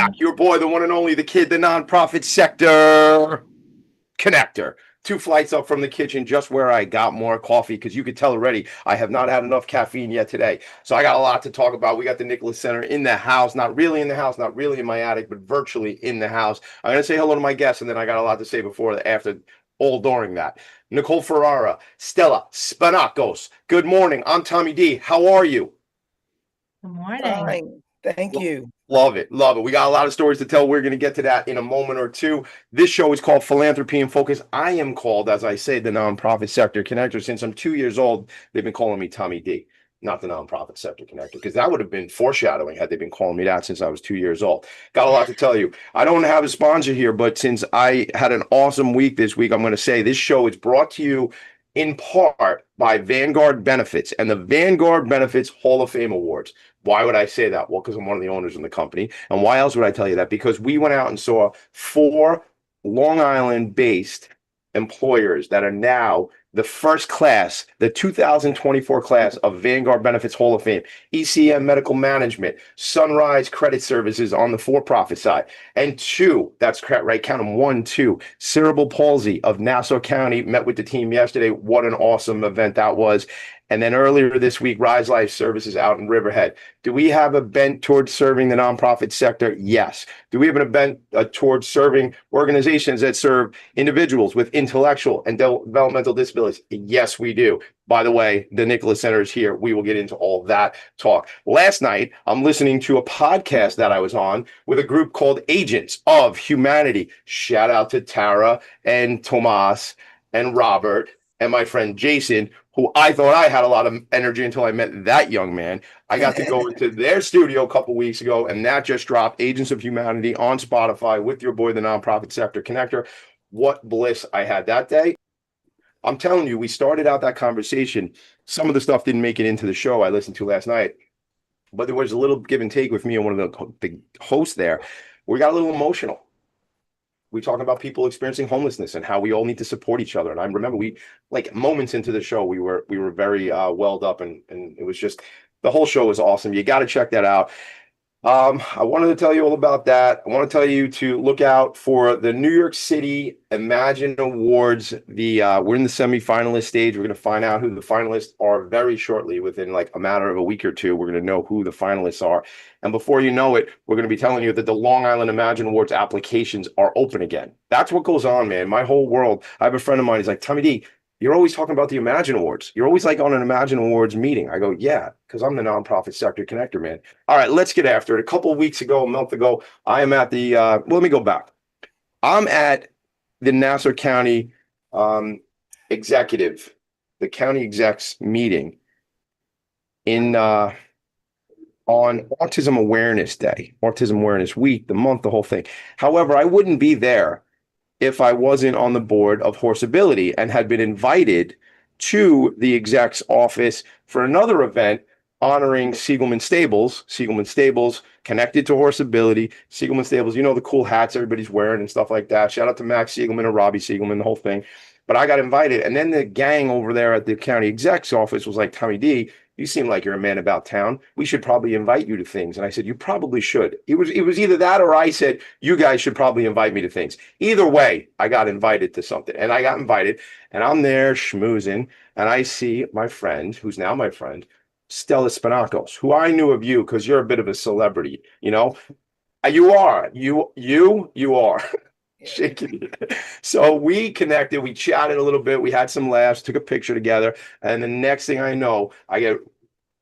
back. Your boy, the one and only, the kid, the nonprofit sector connector. 2 flights up from the kitchen, just where I got more coffee, because you could tell already I have not had enough caffeine yet today. So I got a lot to talk about. We got the Nicholas Center in the house, not really in the house, not really in my attic, but virtually in the house. I'm going to say hello to my guests, and then I got a lot to say before, after, all during that. Nicole Ferrara, Stella Spanakos. Good morning. I'm Tommy D. How are you? Good morning. Fine. Thank you. Love it. Love it. We got a lot of stories to tell. We're going to get to that in a moment or two. This show is called Philanthropy and Focus. I am called, as I say, the nonprofit sector connector. Since I'm 2 years old, they've been calling me Tommy D, not the nonprofit sector connector, because that would have been foreshadowing had they been calling me that since I was 2 years old. Got a lot to tell you. I don't have a sponsor here, but since I had an awesome week this week, I'm going to say this show is brought to you in part by Vanguard Benefits and the Vanguard Benefits Hall of Fame Awards. Why would I say that? Well, because I'm one of the owners in the company. And why else would I tell you that? Because we went out and saw 4 Long Island-based employers that are now the first class, the 2024 class of Vanguard Benefits Hall of Fame. ECM Medical Management, Sunrise Credit Services on the for-profit side. And 2, that's right, count them, 1, 2, Cerebral Palsy of Nassau County. Met with the team yesterday. What an awesome event that was. And then earlier this week, Rise Life Services out in Riverhead. Do we have a bent towards serving the nonprofit sector? Yes. Do we have an bent towards serving organizations that serve individuals with intellectual and developmental disabilities? Yes, we do. By the way, the Nicholas Center is here. We will get into all that talk. Last night, I'm listening to a podcast that I was on with a group called Agents of Humanity. Shout out to Tara and Tomas and Robert and my friend Jason, who I thought I had a lot of energy until I met that young man. I got to go into their studio a couple weeks ago, and that just dropped, Agents of Humanity on Spotify with your boy, the nonprofit sector connector. What bliss I had that day. I'm telling you, we started out that conversation. Some of the stuff didn't make it into the show I listened to last night, but there was a little give and take with me and one of the hosts there. We got a little emotional. We talk about people experiencing homelessness and how we all need to support each other. And I remember we, like, moments into the show, we were very welled up, and it was just, the whole show was awesome. You got to check that out. I wanted to tell you all about that. I want to tell you to look out for the New York City Imagine Awards. We're in the semifinalist stage. We're going to find out who the finalists are very shortly. Within like a matter of a week or two, we're going to know who the finalists are. And before you know it, we're going to be telling you that the Long Island Imagine Awards applications are open again. That's what goes on, man. My whole world. I have a friend of mine. He's like, Tommy D, you're always talking about the Imagine Awards. You're always like on an Imagine Awards meeting. I go, yeah, because I'm the nonprofit sector connector, man. All right, let's get after it. A couple of weeks ago, a month ago, I am at the, let me go back. I'm at the Nassau County executive, the county execs meeting on Autism Awareness Day, Autism Awareness Week, the month, the whole thing. However, I wouldn't be there if I wasn't on the board of Horseability and had been invited to the exec's office for another event honoring Siegelman Stables. Siegelman Stables connected to Horseability. Siegelman Stables, you know, the cool hats everybody's wearing and stuff like that. Shout out to Max Siegelman and Robbie Siegelman, the whole thing. But I got invited. And then the gang over there at the county exec's office was like, Tommy D, you seem like you're a man about town. We should probably invite you to things. And I said, you probably should. It was either that or I said, you guys should probably invite me to things. Either way, I got invited to something. And I got invited, and I'm there schmoozing, and I see my friend, who's now my friend, Stella Spanakos, who I knew of you because you're a bit of a celebrity, you know? You are. You are. Shaking. So we connected, we chatted a little bit, we had some laughs, took a picture together, and the next thing I know, I get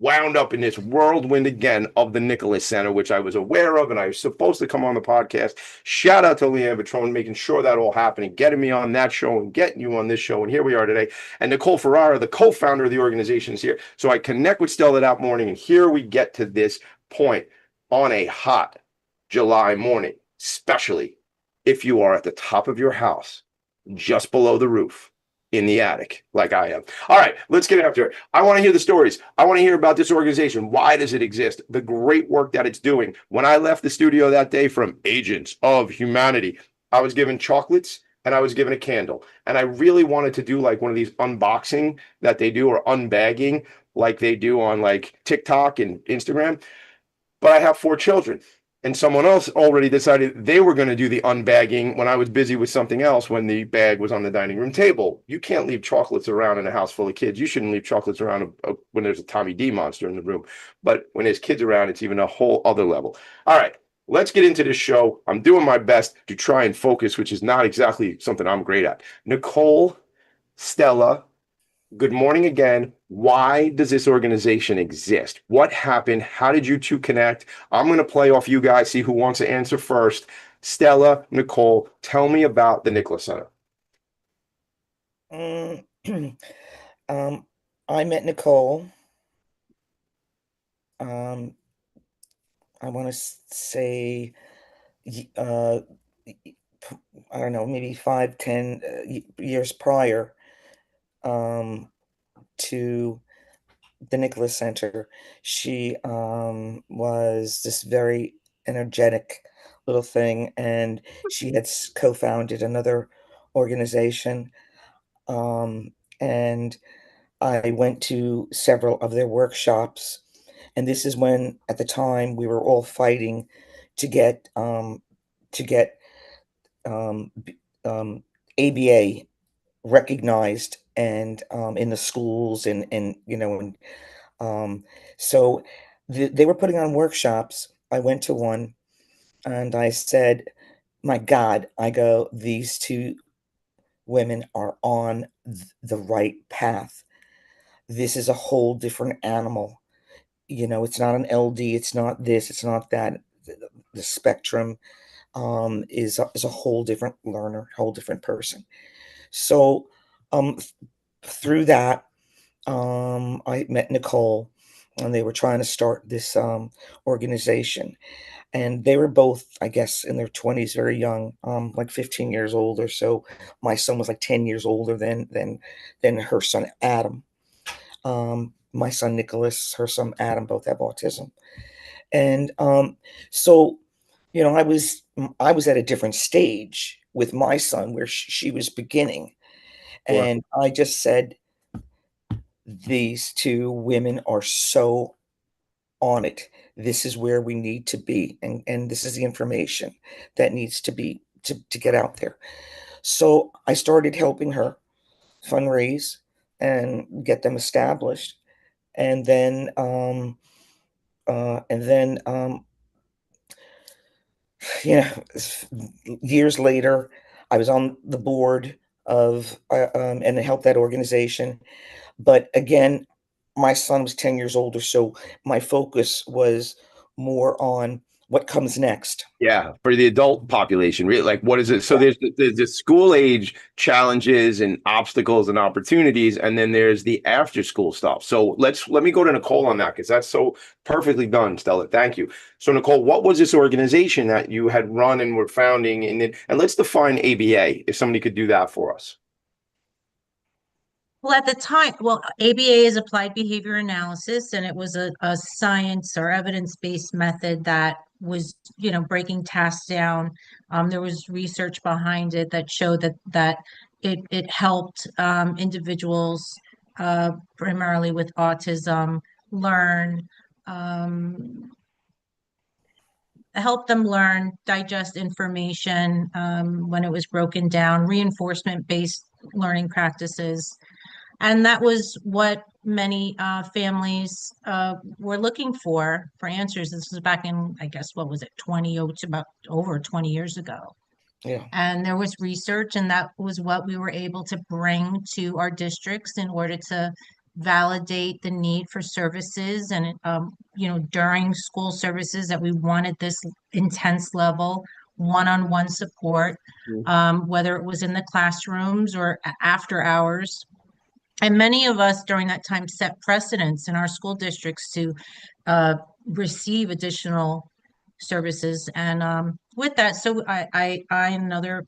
wound up in this whirlwind again of the Nicholas Center, which I was aware of, and I was supposed to come on the podcast. Shout out to Leanne Vetrone, making sure that all happened and getting me on that show and getting you on this show, and here we are today. And Nicole Ferrara, the co-founder of the organization, is here. So I connect with Stella that morning, and here we get to this point on a hot July morning, especially if you are at the top of your house, just below the roof, in the attic, like I am. All right, let's get after it. I want to hear the stories. I want to hear about this organization. Why does it exist? The great work that it's doing. When I left the studio that day from Agents of Humanity, I was given chocolates and I was given a candle. And I really wanted to do like one of these unboxing that they do, or unbagging like they do on like TikTok and Instagram. But I have 4 children. and someone else already decided they were going to do the unbagging when I was busy with something else when the bag was on the dining room table. You can't leave chocolates around in a house full of kids. You shouldn't leave chocolates around when there's a Tommy D monster in the room. But when there's kids around, it's even a whole other level. All right, let's get into this show. I'm doing my best to try and focus, which is not exactly something I'm great at. Nicole, Stella, good morning again. Why does this organization exist? What happened? How did you two connect? I'm going to play off you guys, see who wants to answer first. Stella, Nicole, tell me about the Nicholas Center. Mm, um, I met Nicole. Um, I want to say, uh, I don't know, maybe 5, 10 years prior um, to the Nicholas Center. She was this very energetic little thing, and she had co-founded another organization. Um, and I went to several of their workshops, and this is when, at the time, we were all fighting to get to get b- ABA recognized and in the schools and and um, so they were putting on workshops. I went to one and I said, "My God!" I go, "These two women are on the right path. This is a whole different animal. It's not an LD, it's not this, it's not that. The spectrum is a whole different learner, whole different person." So through that, I met Nicole, and they were trying to start this organization. And they were both, I guess, in their 20s, very young, like 15 years old or so. My son was like 10 years older than her son Adam. My son Nicholas, her son Adam, both have autism. And so, I was at a different stage with my son where she was beginning, Sure. and I just said, "These two women are so on it. This is where we need to be, and this is the information that needs to be to get out there." So I started helping her fundraise and get them established, and then and then you know years later, I was on the board of and helped that organization. But again, my son was 10 years older, so my focus was more on what comes next. Yeah, for the adult population, really, like what is it? So Yeah. there's the school age challenges and obstacles and opportunities, and then there's the after school stuff. So let me go to Nicole on that because that's so perfectly done, Stella. Thank you. So Nicole, what was this organization that you had run and were founding, and let's define ABA if somebody could do that for us. Well, at the time, ABA is applied behavior analysis, and it was a science or evidence-based method that was, breaking tasks down. There was research behind it that showed that it helped individuals, primarily with autism, learn, um, help them learn, digest information when it was broken down, reinforcement-based learning practices. And that was what many families were looking for answers. This was back in, I guess, what was it, it's about over 20 years ago. Yeah. And there was research, and that was what we were able to bring to our districts in order to validate the need for services and, during school services, that we wanted this intense level one-on-one support, whether it was in the classrooms or after hours. And many of us during that time set precedents in our school districts to uh, receive additional services. And with that, so I and another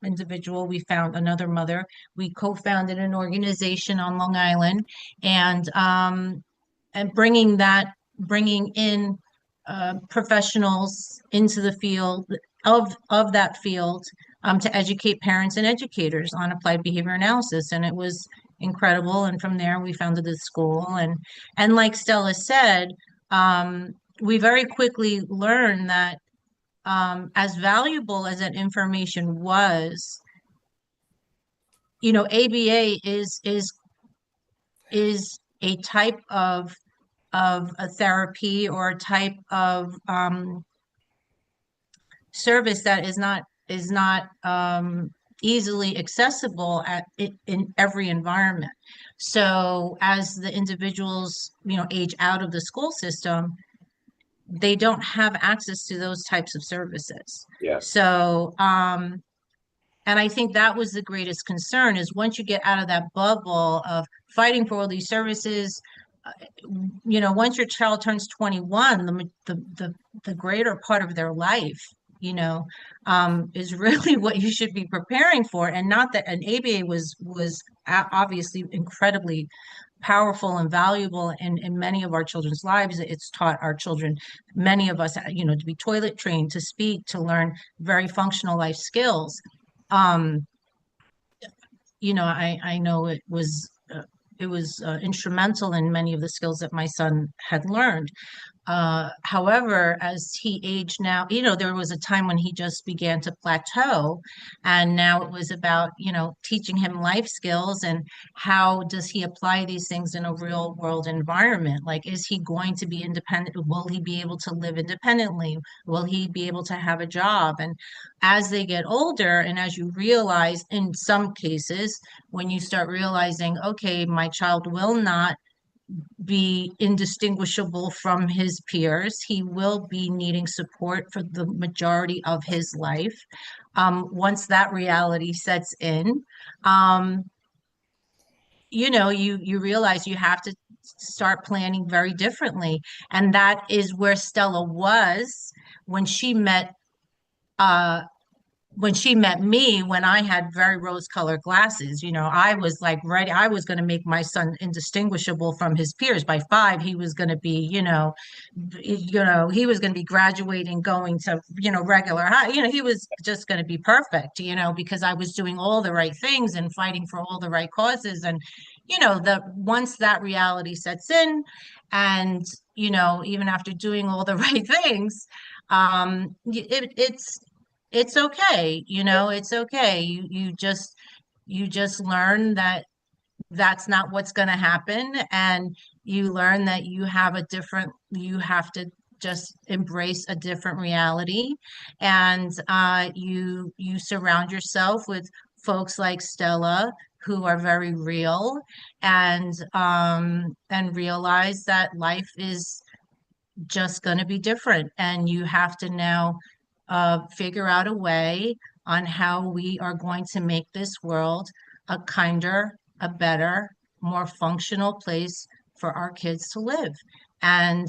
individual, we found another mother. We co-founded an organization on Long Island, and bringing in professionals into the field of that field, to educate parents and educators on applied behavior analysis. And it was incredible. And from there, we founded the school. And like Stella said, we very quickly learned that as valuable as that information was, you know, ABA is a type of a therapy or a type of service that is not easily accessible in every environment. So as the individuals, you know, age out of the school system, they don't have access to those types of services. Yes. So, and I think that was the greatest concern is once you get out of that bubble of fighting for all these services, uh, you know, once your child turns 21, the greater part of their life, you know, is really what you should be preparing for. And not that an ABA was obviously incredibly powerful and valuable in many of our children's lives. It's taught our children, many of us, you know, to be toilet trained, to speak, to learn very functional life skills. Um, you know, I know it was instrumental in many of the skills that my son had learned. However, as he aged now, you know, there was a time when he just began to plateau, and now it was about, you know, teaching him life skills and how does he apply these things in a real world environment? Like, is he going to be independent? Will he be able to live independently? Will he be able to have a job? And as they get older, and as you realize in some cases, when you start realizing, okay, my child will not be indistinguishable from his peers. He will be needing support for the majority of his life. Once that reality sets in, um, you know, you realize you have to start planning very differently. And that is where Stella was when she met uh when she met me when I had very rose-colored glasses. You know, I was like ready. I was going to make my son indistinguishable from his peers. By 5, he was going to be, he was going to be graduating, going to, you know, regular high. You know, he was just going to be perfect, you know, because I was doing all the right things and fighting for all the right causes. And, you know, the once that reality sets in, and, you know, even after doing all the right things, it's okay, you know, it's okay. You just learn that that's not what's going to happen, and you learn that you have to just embrace a different reality, and you surround yourself with folks like Stella who are very real, and realize that life is just going to be different, and you have to now figure out a way on how we are going to make this world a kinder, a better, more functional place for our kids to live. And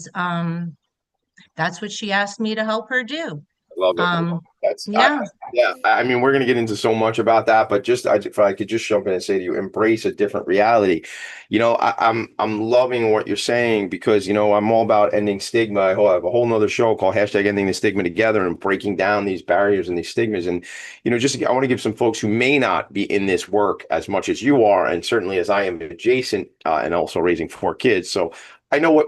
that's what she asked me to help her do. Love it. Um, That's yeah. yeah. I mean, we're going to get into so much about that, but if I could just jump in and say to you, embrace a different reality. You know, I'm loving what you're saying because, you know, I'm all about ending stigma. I have a whole nother show called #Ending the Stigma Together and breaking down these barriers and these stigmas. And, you know, I want to give some folks who may not be in this work as much as you are, and certainly as I am adjacent, and also raising 4 kids. So I know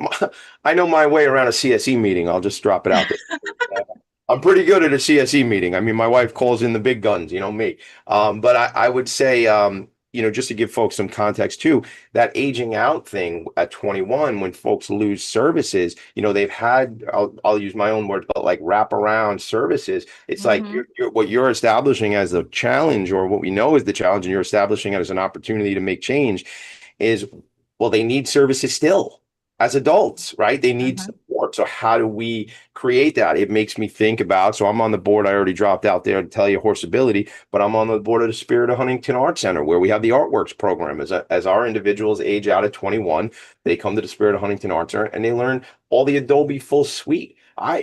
my way around a CSE meeting. I'll just drop it out there. I'm pretty good at a CSE meeting. I mean, my wife calls in the big guns, you know, me. But I would say, you know, just to give folks some context too, that aging out thing at 21, when folks lose services, you know, they've had, I'll use my own words, but like wraparound services. It's like Hmm. what you're establishing as a challenge, or what we know is the challenge, and you're establishing it as an opportunity to make change is, well, they need services still as adults, right? They need Hmm. support. So how do we create that? It makes me think about, so I'm on the board, I already dropped out there to tell you Horseability, but I'm on the board of the Spirit of Huntington Art Center, where we have the Artworks program. As our individuals age out at 21, they come to the Spirit of Huntington Art Center and they learn all the Adobe full suite. All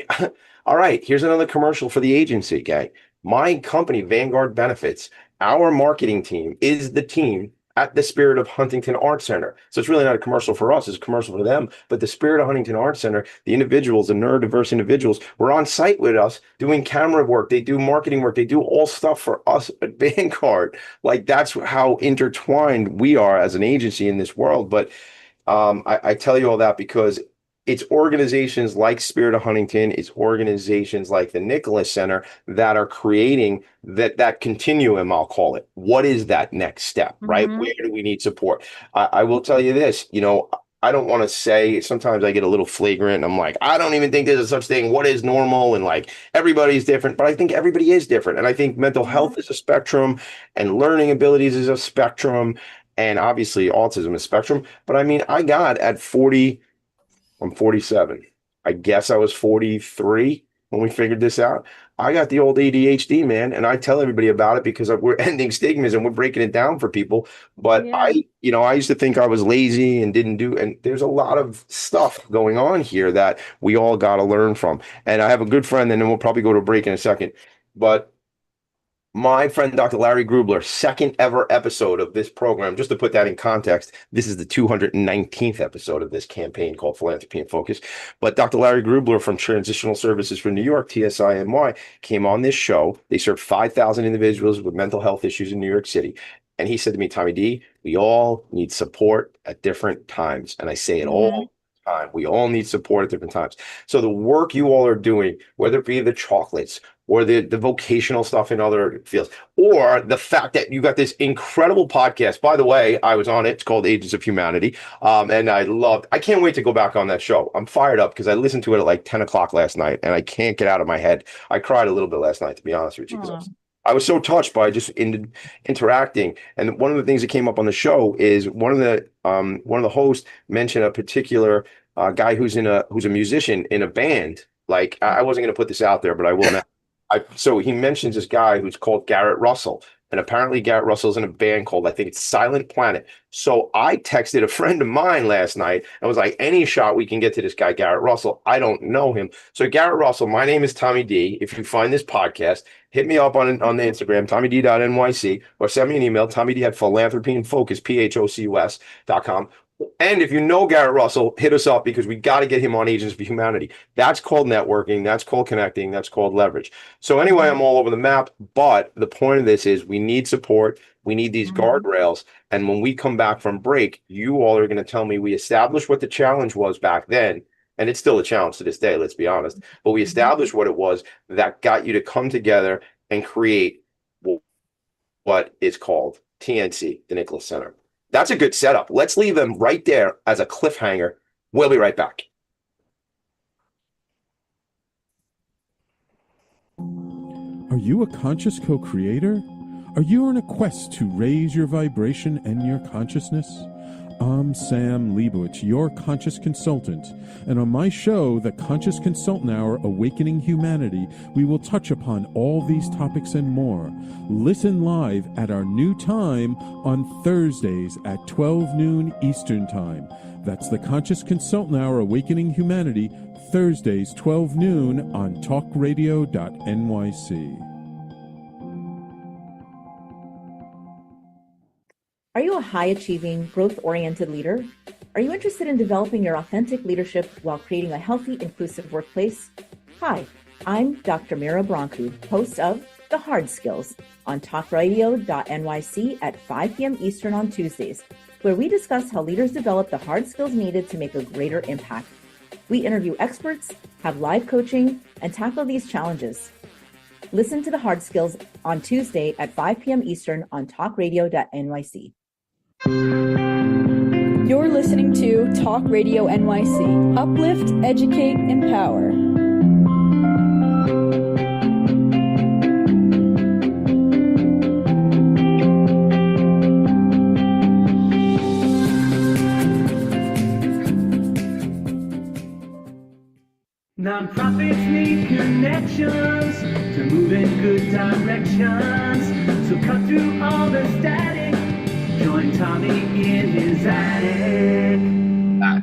right, here's another commercial for the agency, gang. My company, Vanguard Benefits, our marketing team is the team at the Spirit of Huntington Art Center. So it's really not a commercial for us, it's a commercial for them. But the Spirit of Huntington Art Center, the individuals, the neurodiverse individuals, were on site with us doing camera work. They do marketing work. They do all stuff for us at Vanguard. Like, that's how intertwined we are as an agency in this world. But I tell you all that because it's organizations like Spirit of Huntington, it's organizations like the Nicholas Center that are creating that continuum, I'll call it. What is that next step, right? Mhm. Where do we need support? I will tell you this, I don't want to say, sometimes I get a little flagrant. I'm like, I don't even think there's a such thing. What is normal? And like everybody's different, but I think everybody is different. And I think mental health is a spectrum and learning abilities is a spectrum. And obviously autism is spectrum. But I mean, I got at 40, I'm 47. I guess I was 43 when we figured this out. I got the old ADHD, man, and I tell everybody about it because we're ending stigmas and we're breaking it down for people. But Yeah. I used to think I was lazy and didn't do, and there's a lot of stuff going on here that we all got to learn from. And I have a good friend, and then we'll probably go to a break in a second. But my friend Dr. Larry Grubler, second ever episode of this program. Just to put that in context, this is the 219th episode of this campaign called Philanthropy and Focus. But Dr. Larry Grubler from Transitional Services for New York, TSINY, came on this show. They served 5,000 individuals with mental health issues in New York City. And he said to me, Tommy D, we all need support at different times. And I say it all the time. We all need support at different times. So the work you all are doing, whether it be the chocolates, or the vocational stuff in other fields, or the fact that you got this incredible podcast. By the way, I was on it. It's called Agents of Humanity. And I can't wait to go back on that show. I'm fired up because I listened to it at like 10 o'clock last night and I can't get out of my head. I cried a little bit last night, to be honest with you, because I was so touched by just interacting. And one of the things that came up on the show is one of the hosts mentioned a particular guy who's a musician in a band. Like I wasn't going to put this out there, but I will now. So he mentions this guy who's called Garrett Russell, and apparently Garrett Russell's in a band called, I think it's Silent Planet. So I texted a friend of mine last night and was like, any shot we can get to this guy, Garrett Russell. I don't know him. So Garrett Russell, my name is Tommy D. If you find this podcast, hit me up on the Instagram, tommyd.nyc, or send me an email, tommyd at philanthropy and focus, phocus.com. And if you know Garrett Russell, hit us up because we got to get him on Agents of Humanity. That's called networking. That's called connecting. That's called leverage. So anyway, I'm all over the map. But the point of this is we need support. We need these guardrails. And when we come back from break, you all are going to tell me we established what the challenge was back then. And it's still a challenge to this day, let's be honest. But we established what it was that got you to come together and create what is called TNC, the Nicholas Center. That's a good setup. Let's leave them right there as a cliffhanger. We'll be right back. Are you a conscious co-creator? Are you on a quest to raise your vibration and your consciousness? I'm Sam Leibowitz, your conscious consultant, and on my show, The Conscious Consultant Hour, Awakening Humanity, we will touch upon all these topics and more. Listen live at our new time on Thursdays at 12 noon Eastern Time. That's The Conscious Consultant Hour, Awakening Humanity, Thursdays, 12 noon on talkradio.nyc. Are you a high-achieving, growth-oriented leader? Are you interested in developing your authentic leadership while creating a healthy, inclusive workplace? Hi, I'm Dr. Mira Brancu, host of The Hard Skills on talkradio.nyc at 5 p.m. Eastern on Tuesdays, where we discuss how leaders develop the hard skills needed to make a greater impact. We interview experts, have live coaching, and tackle these challenges. Listen to The Hard Skills on Tuesday at 5 p.m. Eastern on talkradio.nyc. You're listening to Talk Radio NYC. Uplift, educate, empower. Nonprofits need connections to move in good directions. So cut through all the static. Join Tommy in his attic. That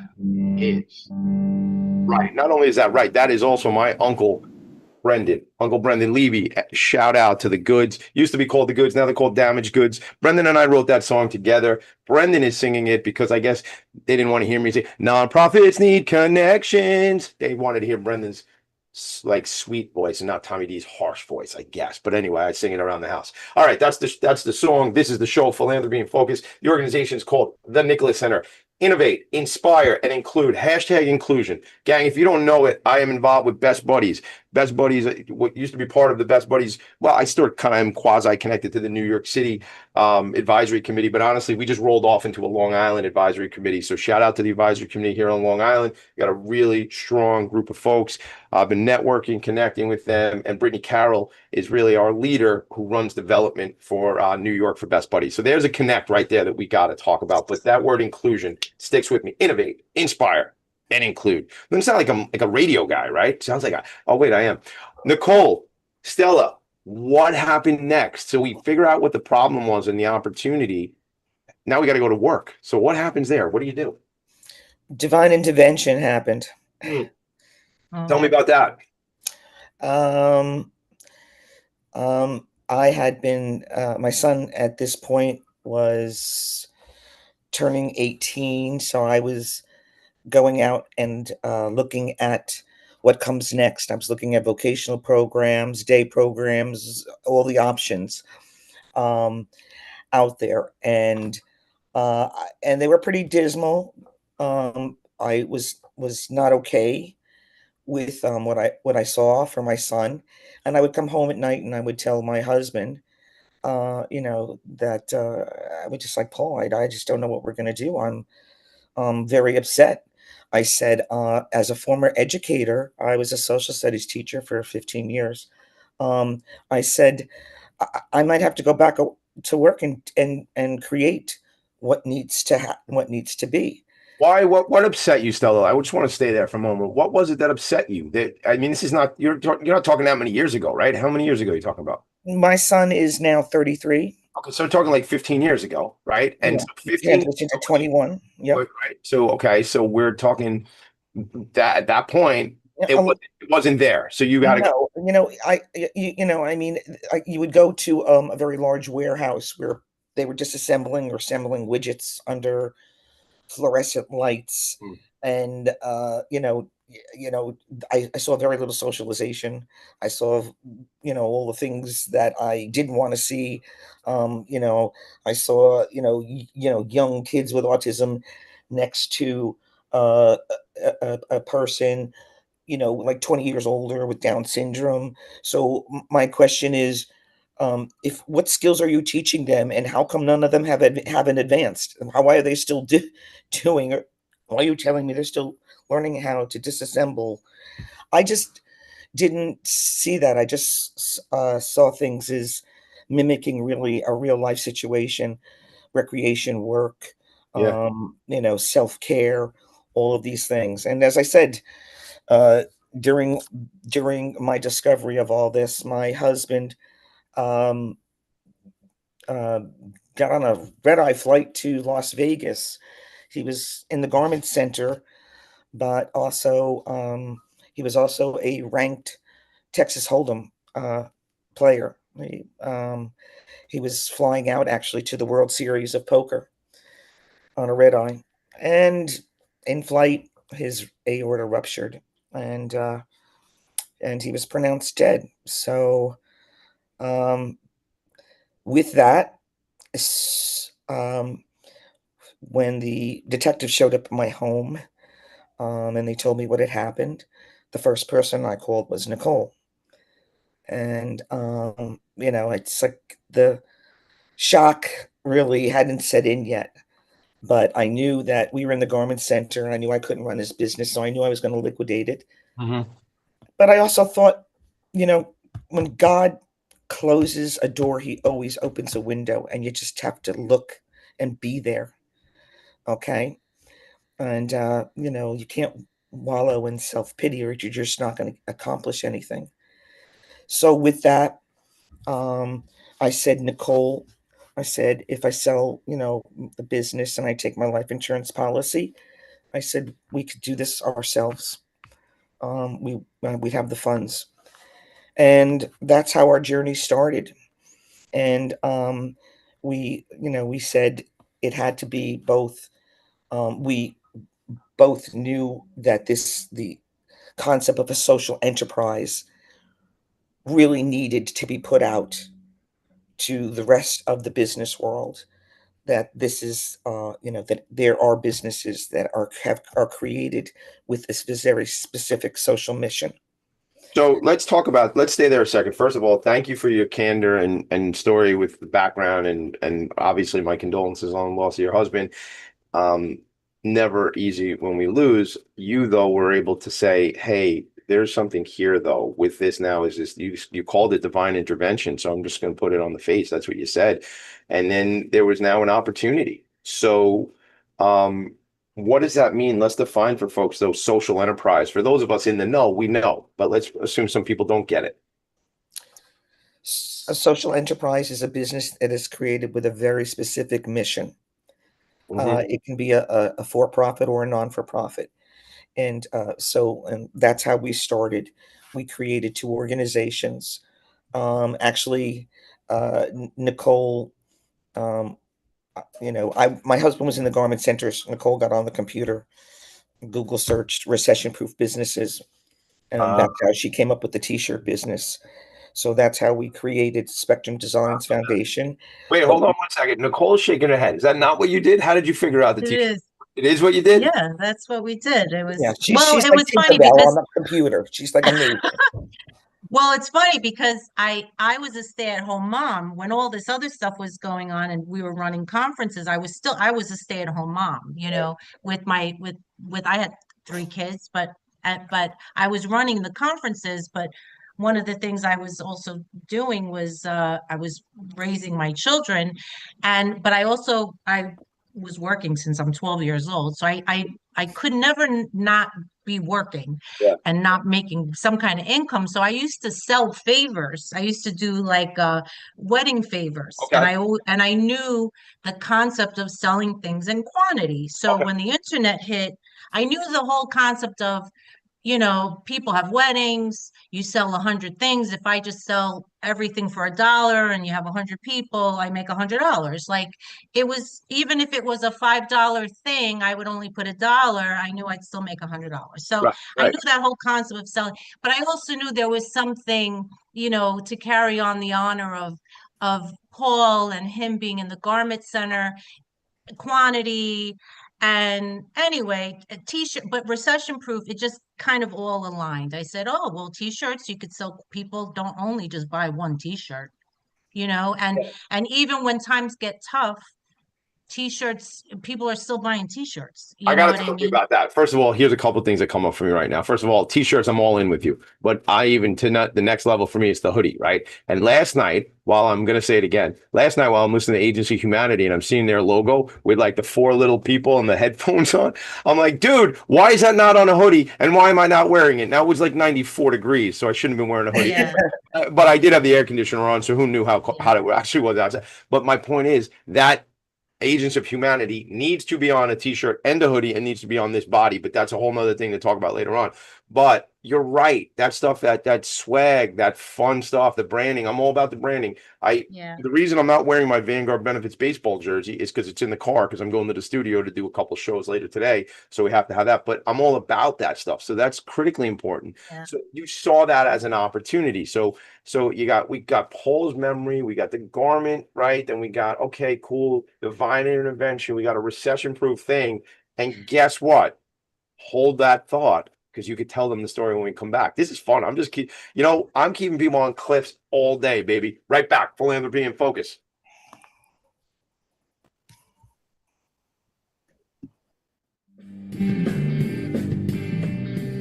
is right. Not only is that right, that is also my Uncle Brendan Levy. Shout out to the Goods. Used to be called the Goods, now they're called Damaged Goods. Brendan and I wrote that song together. Brendan is singing it because I guess they didn't want to hear me say nonprofits need connections. They wanted to hear Brendan's like sweet voice and not Tommy D's harsh voice, I guess. But anyway, I sing it around the house. All right, that's the song. This is the show, Philanthropy and Focus. The organization is called the Nicholas Center. Innovate, inspire, and include. Hashtag inclusion. Gang, if you don't know it, I am involved with Best Buddies. Best Buddies, what used to be part of the Best Buddies. Well, I still kind of am quasi connected to the New York City advisory committee, but honestly, we just rolled off into a Long Island advisory committee. So shout out to the advisory committee here on Long Island. We got a really strong group of folks. I've been networking, connecting with them, and Brittany Carroll is really our leader who runs development for New York for Best Buddies. So there's a connect right there that we got to talk about. But that word inclusion sticks with me. Innovate, inspire, and include. Doesn't sound like a radio guy, right? Sounds like oh wait, I am. Nicole, Stella, what happened next? So we figure out what the problem was and the opportunity. Now we got to go to work. So what happens there? What do you do? Divine intervention happened. Tell me about that. I had been, my son at this point was turning 18. So I was going out and looking at what comes next. I was looking at vocational programs, day programs, all the options out there. And they were pretty dismal. I was not okay with what I saw for my son, and I would come home at night and I would tell my husband, that I would just like, Paul, I just don't know what we're going to do. I'm very upset. I said, as a former educator, I was a social studies teacher for 15 years. I said, I might have to go back to work and create what needs to be. Why? What upset you, Stella? I just want to stay there for a moment. What was it that upset you? This is not you're not talking that many years ago, right? How many years ago are you talking about? My son is now 33. Okay, so we're talking like 15 years ago, right? And so 15 to 21. Yep. Right. So so we're talking that at that point it wasn't there. So you got to go. You would go to a very large warehouse where they were disassembling or assembling widgets under fluorescent lights, and I saw very little socialization. I saw all the things that I didn't want to see. I saw young kids with autism next to a person like 20 years older with Down syndrome. So my question is, what skills are you teaching them, and how come none of them haven't advanced? Why are they still doing? Or why are you telling me they're still learning how to disassemble? I just didn't see that. I just saw things as mimicking really a real life situation, recreation, work, self-care, all of these things. And as I said, during my discovery of all this, my husband got on a red-eye flight to Las Vegas. He was in the garment center, but also he was also a ranked Texas Hold'em player. He was flying out actually to the World Series of Poker on a red eye, and in flight his aorta ruptured, and he was pronounced dead. So with that, when the detective showed up at my home, and they told me what had happened, the first person I called was Nicole. And, it's like the shock really hadn't set in yet. But I knew that we were in the garment center, and I knew I couldn't run his business, so I knew I was going to liquidate it. Mm-hmm. But I also thought, when God closes a door, he always opens a window, and you just have to look and be there. Okay. And, you can't wallow in self-pity, or you're just not going to accomplish anything. So with that, I said, Nicole, if I sell, the business and I take my life insurance policy, I said, we could do this ourselves. We have the funds. And that's how our journey started. And we said it had to be both. We both knew that the concept of a social enterprise really needed to be put out to the rest of the business world. that this is, that there are businesses that are created with this very specific social mission. So let's stay there a second. First of all, thank you for your candor and story with the background and obviously my condolences on the loss of your husband. Um, Never easy when we lose. You though were able to say, hey, there's something here though with this now is this you called it divine intervention. So I'm just going to put it on the face. That's what you said. And then there was now an opportunity. So what does that mean? Let's define for folks those social enterprise. For those of us in the know, we know, but let's assume some people don't get it. A social enterprise is a business that is created with a very specific mission. It can be a for-profit or a non-for-profit. And that's how we started. We created 2 organizations. Actually, Nicole, my husband was in the garment centers. Nicole got on the computer, Google searched recession-proof businesses, and that's how she came up with the t-shirt business. So that's how we created Spectrum Designs Foundation. Wait, hold on one second. Nicole's shaking her head. Is that not what you did? How did you figure out the It t-shirt? is. It is what you did? Yeah, that's what we did. It was, Yeah, well, she's it like was funny Tinkerbell because, on the computer. She's like amazing. well, it's funny because I was a stay-at-home mom when all this other stuff was going on and we were running conferences. I was a stay-at-home mom, with I had 3 kids, but I was running the conferences. But one of the things I was also doing was I was raising my children, but I was working since I'm 12 years old, so I could never not be working Yeah. and not making some kind of income. So I used to sell favors. I used to do like wedding favors. Okay. And I knew the concept of selling things in quantity. So Okay. when the internet hit, I knew the whole concept of, people have weddings, you sell 100 things. If I just sell everything for $1 and you have 100 people, I make $100. Like, it was, even if it was a $5 thing, I would only put $1. I knew I'd still make $100. So Right. I knew that whole concept of selling, but I also knew there was something, to carry on the honor of Paul and him being in the garment center, quantity. And anyway, a t-shirt, but recession proof, it just kind of all aligned. I said, oh, well, t-shirts, you could sell, people don't only just buy one t-shirt, and even when times get tough, t-shirts, people are still buying t-shirts. I You know got what to I talk to you mean? about that. First of all, here's a couple of things that come up for me right now. First of all, t-shirts, I'm all in with you. But the next level for me is the hoodie, right? And last night, I'm going to say it again, while I'm listening to Agency Humanity and I'm seeing their logo with like the 4 little people and the headphones on, I'm like, dude, why is that not on a hoodie? And why am I not wearing it? Now it was like 94 degrees, so I shouldn't have been wearing a hoodie. Yeah. But I did have the air conditioner on, so who knew how it actually was outside. But my point is that Agents of Humanity needs to be on a t-shirt and a hoodie and needs to be on this body, but that's a whole nother thing to talk about later on. But you're right. That stuff, that swag, that fun stuff, the branding, I'm all about the branding. The reason I'm not wearing my Vanguard Benefits baseball jersey is because it's in the car because I'm going to the studio to do a couple shows later today. So we have to have that, but I'm all about that stuff. So that's critically important. Yeah. So you saw that as an opportunity. So we got Paul's memory, we got the garment, right? Then we got, okay, cool, divine intervention, we got a recession-proof thing. And guess what? Hold that thought, because you could tell them the story when we come back. This is fun. I'm keeping people on cliffs all day, baby. Right back. Philanthropy and Focus.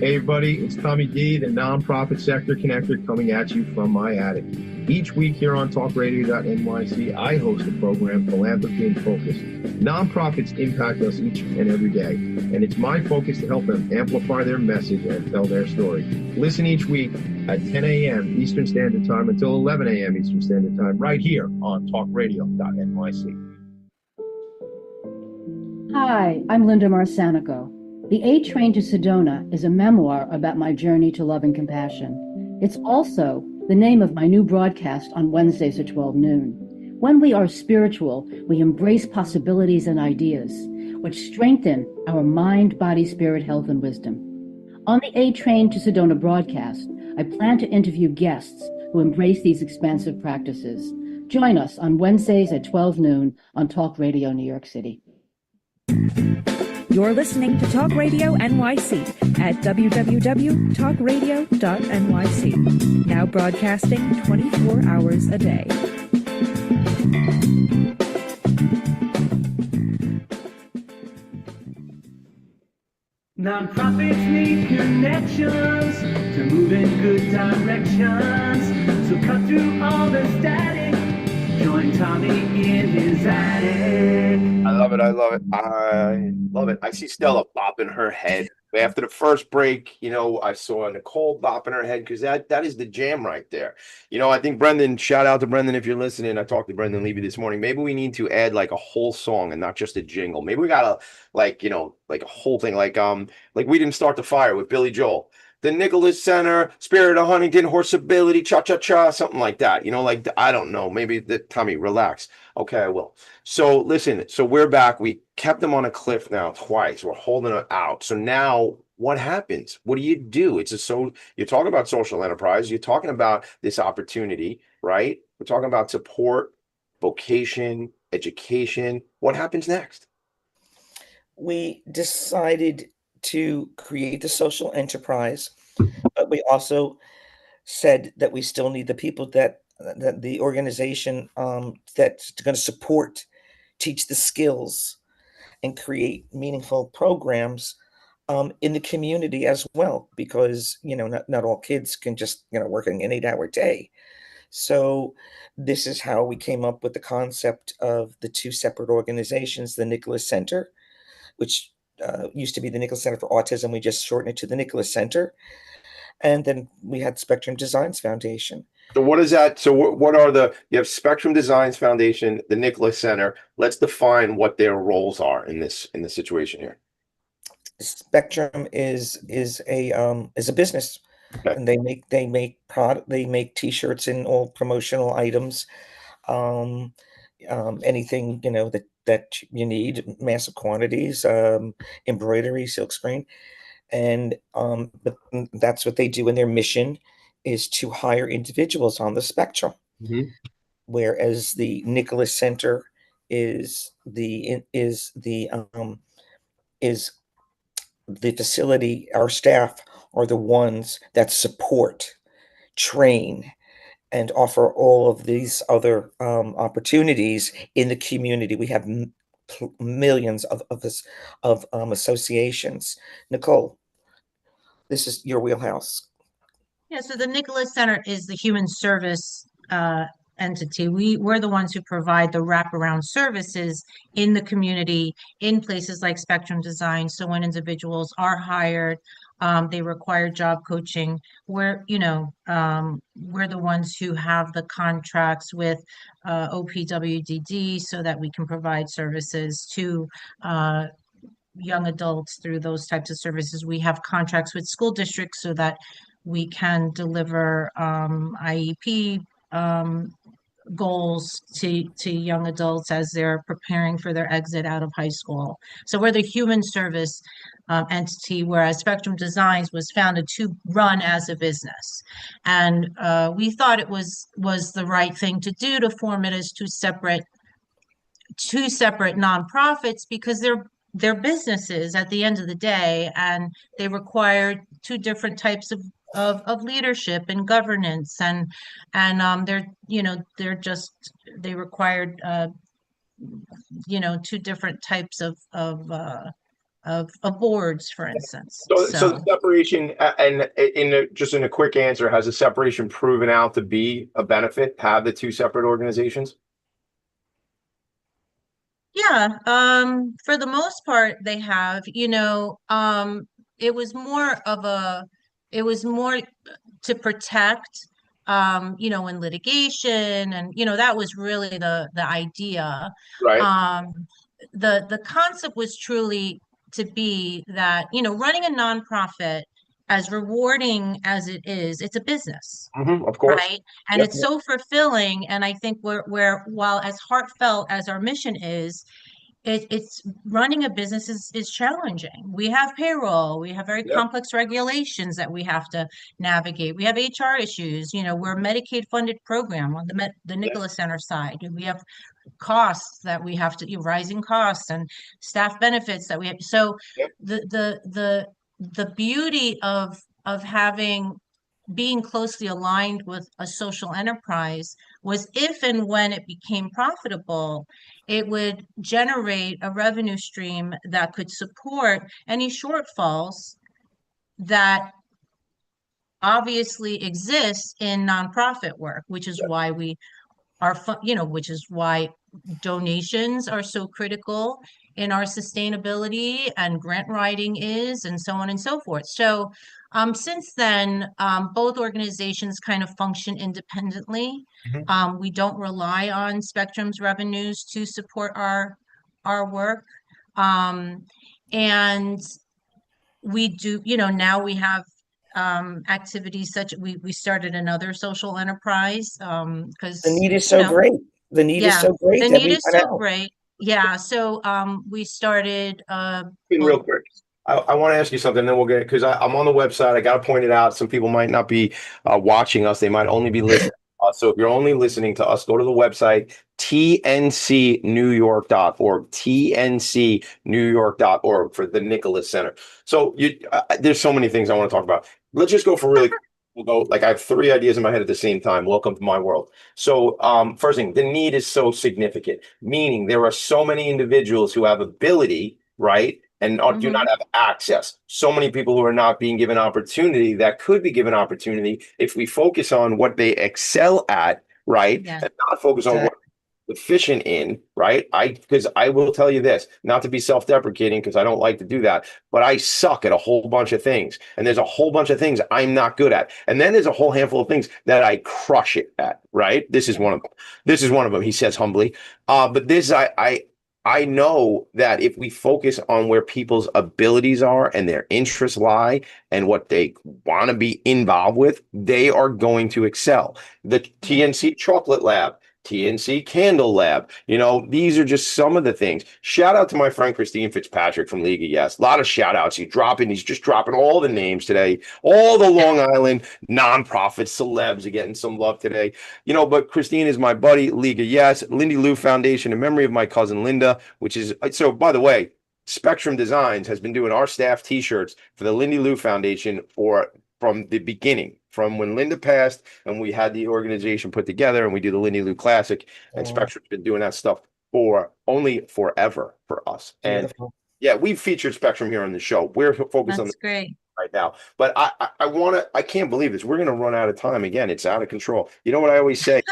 Hey everybody, it's Tommy D, the nonprofit sector connector, coming at you from my attic. Each week here on talkradio.nyc, I host the program Philanthropy and Focus. Nonprofits impact us each and every day, and it's my focus to help them amplify their message and tell their story. Listen each week at 10 a.m. Eastern Standard Time until 11 a.m. Eastern Standard Time, right here on talkradio.nyc. Hi, I'm Linda Marsanico. The A Train to Sedona is a memoir about my journey to love and compassion. It's also the name of my new broadcast on Wednesdays at 12 noon. When we are spiritual, we embrace possibilities and ideas, which strengthen our mind, body, spirit, health, and wisdom. On the A Train to Sedona broadcast, I plan to interview guests who embrace these expansive practices, Join us on Wednesdays at 12 noon on Talk Radio New York City. You're listening to Talk Radio NYC at www.talkradio.nyc. Now broadcasting 24 hours a day. Nonprofits need connections to move in good directions. So cut through all the static. Join Tommy in his attic. I love it. I love it. I love it. I see Stella bopping her head. After the first break, I saw Nicole bopping her head because that is the jam right there. I think Brendan, shout out to Brendan if you're listening. I talked to Brendan Levy this morning. Maybe we need to add like a whole song and not just a jingle. Maybe we gotta like a whole thing like We Didn't Start the Fire with Billy Joel. The Nicholas Center, Spirit of Huntington, Horseability, Cha-Cha-Cha, something like that. I don't know. Maybe Tommy, relax. Okay, I will. So listen, we're back. We kept them on a cliff now twice. We're holding it out. So now what happens? What do you do? You're talking about social enterprise. You're talking about this opportunity, right? We're talking about support, vocation, education. What happens next? We decided to create the social enterprise, but we also said that we still need the people that the organization that's going to support, teach the skills, and create meaningful programs in the community as well, because not all kids can just working an 8-hour day. So this is how we came up with the concept of the two separate organizations, the Nicholas Center, which used to be the Nicholas Center for Autism. We just shortened it to the Nicholas Center. And then we had Spectrum Designs Foundation. So what is that? So what are you have Spectrum Designs Foundation, the Nicholas Center. Let's define what their roles are in this situation here. Spectrum is a business. Okay. And they make T-shirts and all promotional items. Anything that you need, massive quantities, embroidery, silkscreen, and but that's what they do. And their mission is to hire individuals on the spectrum. Mm-hmm. Whereas the Nicholas Center is the facility. Our staff are the ones that support, train, and offer all of these other opportunities in the community. We have millions of associations. Nicole, this is your wheelhouse. Yeah, so the Nicholas Center is the human service entity. We're the ones who provide the wraparound services in the community, in places like Spectrum Design. So when individuals are hired, they require job coaching. We're the ones who have the contracts with OPWDD so that we can provide services to young adults through those types of services. We have contracts with school districts so that we can deliver IEP goals to young adults as they're preparing for their exit out of high school. So we're the human service entity, whereas Spectrum Designs was founded to run as a business. And we thought it was the right thing to do to form it as two separate nonprofits, because they're businesses at the end of the day, and they require two different types of leadership and governance, and they required two different types of boards, for instance. So the separation, and in a quick answer, has the separation proven out to be a benefit? Have the two separate organizations? Yeah, for the most part, they have. It was more to protect, in litigation, and that was really the idea. Right. The concept was truly to be that, running a nonprofit, as rewarding as it is, it's a business. Mm-hmm, of course. Right. And it's so fulfilling. And I think we're while as heartfelt as our mission is, it's running a business is challenging. We have payroll, we have very Yep. complex regulations that we have to navigate. We have HR issues. We're a Medicaid funded program on the Nicholas Center side. We have costs that we have to, rising costs and staff benefits that we have. So Yep. the beauty of being closely aligned with a social enterprise was if and when it became profitable, it would generate a revenue stream that could support any shortfalls that obviously exist in nonprofit work, which is why which is why donations are so critical in our sustainability and grant writing is, and so on and so forth. So since then, both organizations kind of function independently. Mhm. We don't rely on Spectrum's revenues to support our work. And we do, now we have activities such we started another social enterprise because The need is so great. The need is yeah, so great the that need we is went so out. great. Yeah, so we started Real well, quick. I want to ask you something, then we'll get because I'm on the website. I got to point it out. Some people might not be watching us; they might only be listening to us. So if you're only listening to us, go to the website tncnewyork.org, tncnewyork.org for the Nicholas Center. So there's so many things I want to talk about. Let's just go for really quick. We'll go like I have three ideas in my head at the same time. Welcome to my world. So, first thing, the need is so significant, meaning there are so many individuals who have ability, right? And do not have access. So many people who are not being given opportunity that could be given opportunity if we focus on what they excel at, right? yeah, And not focus on what they're deficient in, right? Because I will tell you this, not to be self-deprecating, because I don't like to do that, but I suck at a whole bunch of things. And there's a whole bunch of things I'm not good at. And then there's a whole handful of things that I crush it at, right? This is one of them. This is one of them, he says humbly. But this I know that if we focus on where people's abilities are and their interests lie and what they want to be involved with, they are going to excel. The TNC Chocolate Lab, TNC Candle Lab, these are just some of the things. Shout out to my friend Christine Fitzpatrick from League of Yes. A lot of shout outs. He's just dropping all the names today. All the Long Island nonprofit celebs are getting some love today. But Christine is my buddy, League of Yes, Lindy Lou Foundation in memory of my cousin Linda, which is so by the way, Spectrum Designs has been doing our staff t-shirts for the Lindy Lou Foundation from the beginning, from when Linda passed and we had the organization put together and we do the Lindy Lou Classic, and Spectrum's been doing that stuff for forever for us. Beautiful. And yeah, we've featured Spectrum here on the show. We're focused on that's great. right now. But I can't believe this. We're going to run out of time again. It's out of control. You know what I always say?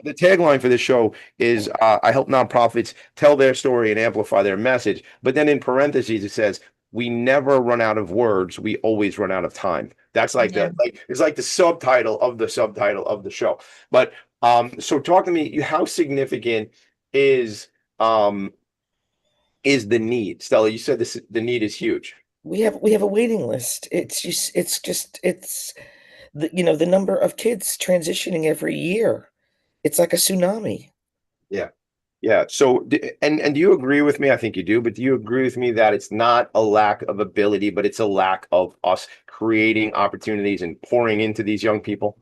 The tagline for this show is I help nonprofits tell their story and amplify their message. But then in parentheses, it says, we never run out of words. We always run out of time. That's like Yeah. it's like the subtitle of the show. But so talk to me, how significant is the need? Stella, you said the need is huge. We have a waiting list. It's the number of kids transitioning every year. It's like a tsunami. Yeah. Yeah. So, and do you agree with me? I think you do, but do you agree with me that it's not a lack of ability, but it's a lack of us creating opportunities and pouring into these young people?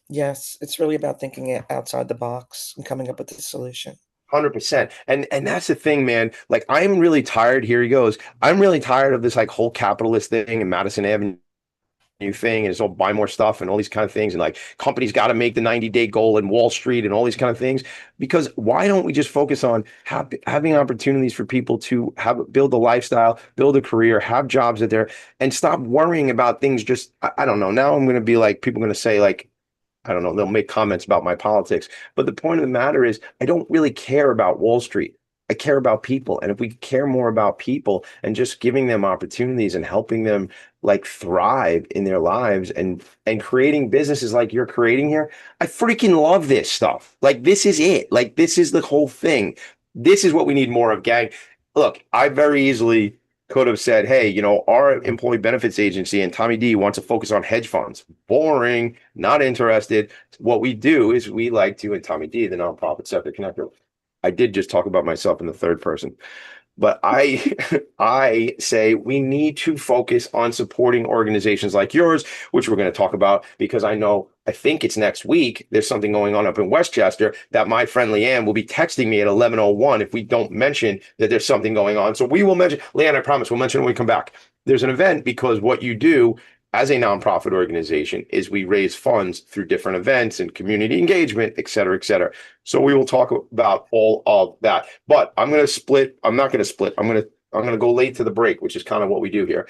Yes, it's really about thinking outside the box and coming up with a solution. 100%. And that's the thing, man. Like, I'm really tired. Here he goes. I'm really tired of this like whole capitalist thing in Madison Avenue thing, and it's all buy more stuff and all these kind of things, and like companies got to make the 90-day goal in Wall Street and all these kind of things. Because why don't we just focus on having opportunities for people to build a lifestyle, build a career, have jobs that they're, and stop worrying about things. Just I don't know. Now I'm going to be like, people are going to say like, I don't know, they'll make comments about my politics. But the point of the matter is, I don't really care about Wall Street. I care about people. And if we care more about people and just giving them opportunities and helping them like thrive in their lives and creating businesses like you're creating here, I freaking love this stuff. Like, this is it. Like, this is the whole thing. This is what we need more of, gang. Look, I very easily could have said, hey, our employee benefits agency and Tommy D wants to focus on hedge funds. Boring, not interested. What we do is we like to, and Tommy D, the nonprofit sector connector, I did just talk about myself in the third person. But I say we need to focus on supporting organizations like yours, which we're going to talk about because I think it's next week. There's something going on up in Westchester that my friend Leanne will be texting me at 11:01 if we don't mention that there's something going on. So we will mention, Leanne, I promise we'll mention when we come back. There's an event because what you do as a nonprofit organization is we raise funds through different events and community engagement, et cetera, et cetera. So we will talk about all of that. But I'm going to split. I'm not going to split. I'm going to go late to the break, which is kind of what we do here.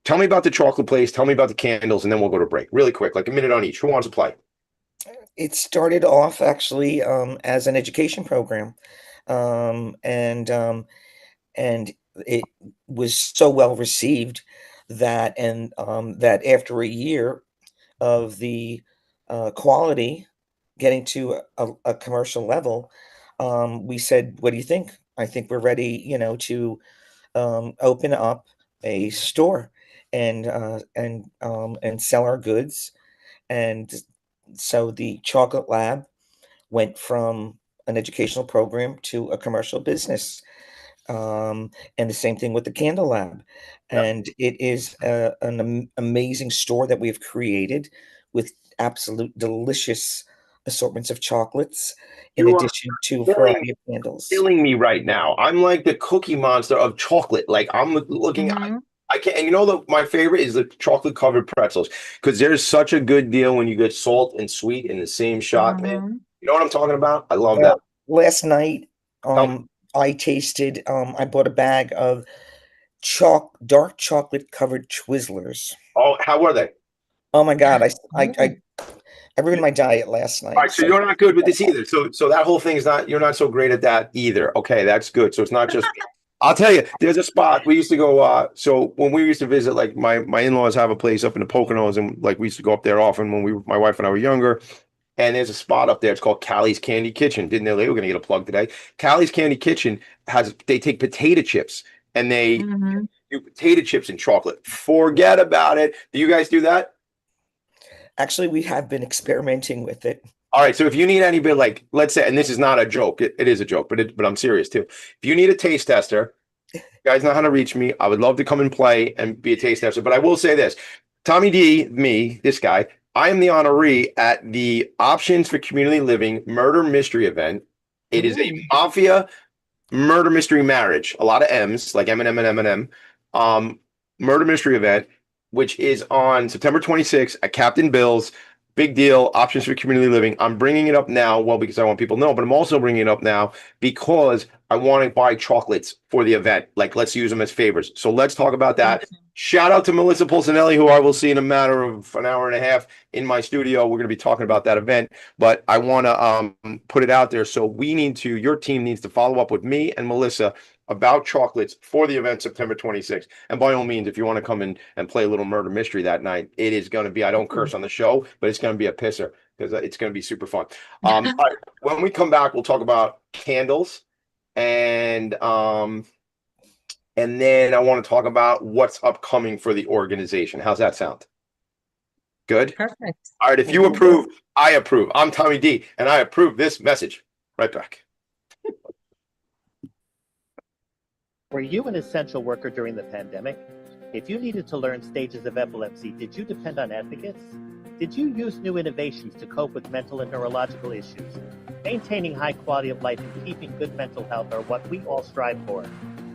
Tell me about the chocolate place. Tell me about the candles, and then we'll go to break really quick, like a minute on each. Who wants to play? It started off actually as an education program, and it was so well received that after a year of the quality getting to a commercial level, we said, "What do you think?" I think we're ready, to open up a store and sell our goods. And so the chocolate lab went from an educational program to a commercial business. And the same thing with the candle lab. And it is an amazing store that we've created with absolute delicious assortments of chocolates in You are addition to a killing variety of candles. killing me right now. I'm like the Cookie Monster of chocolate. Like I'm looking. I can't. And my favorite is the chocolate covered pretzels because there's such a good deal when you get salt and sweet in the same shot, man. You know what I'm talking about? I love that. Last night, I tasted. I bought a bag of dark chocolate covered Twizzlers. Oh, how were they? Oh my God! I ruined my diet last night. All right, so you're not good with this either. So that whole thing is not. You're not so great at that either. Okay, that's good. So it's not just. I'll tell you, there's a spot we used to go. So when we used to visit, like my in-laws have a place up in the Poconos, and like we used to go up there often when my wife and I were younger. And there's a spot up there. It's called Callie's Candy Kitchen. Didn't they? We're going to get a plug today. Callie's Candy Kitchen they take potato chips and they do potato chips and chocolate. Forget about it. Do you guys do that? Actually, we have been experimenting with it. All right. So if you need any bit, like, let's say, and this is not a joke, it is a joke, but I'm serious too. If you need a taste tester, you guys know how to reach me. I would love to come and play and be a taste tester. But I will say this, Tommy D, this guy, I am the honoree at the Options for Community Living Murder Mystery event. It is a mafia murder mystery marriage. A lot of M's, like Eminem and Eminem. Murder mystery event, which is on September 26th at Captain Bill's. Big deal. Options for Community Living. I'm bringing it up now, well, because I want people to know, but I'm also bringing it up now because I want to buy chocolates for the event. Like, let's use them as favors. So let's talk about that. Shout out to Melissa Pulcinelli, who I will see in a matter of an hour and a half in my studio. We're going to be talking about that event, but I want to put it out there. So your team needs to follow up with me and Melissa about chocolates for the event September 26th. And by all means, if you want to come in and play a little murder mystery that night, it is going to be, I don't curse on the show, but it's going to be a pisser because it's going to be super fun. All right, when we come back, we'll talk about candles and then I want to talk about what's upcoming for the organization. How's that sound? Good? Perfect. All right, if you approve, I approve. I'm Tommy D, and I approve this message. Right back. Were you an essential worker during the pandemic? If you needed to learn stages of epilepsy, did you depend on advocates? Did you use new innovations to cope with mental and neurological issues? Maintaining high quality of life and keeping good mental health are what we all strive for.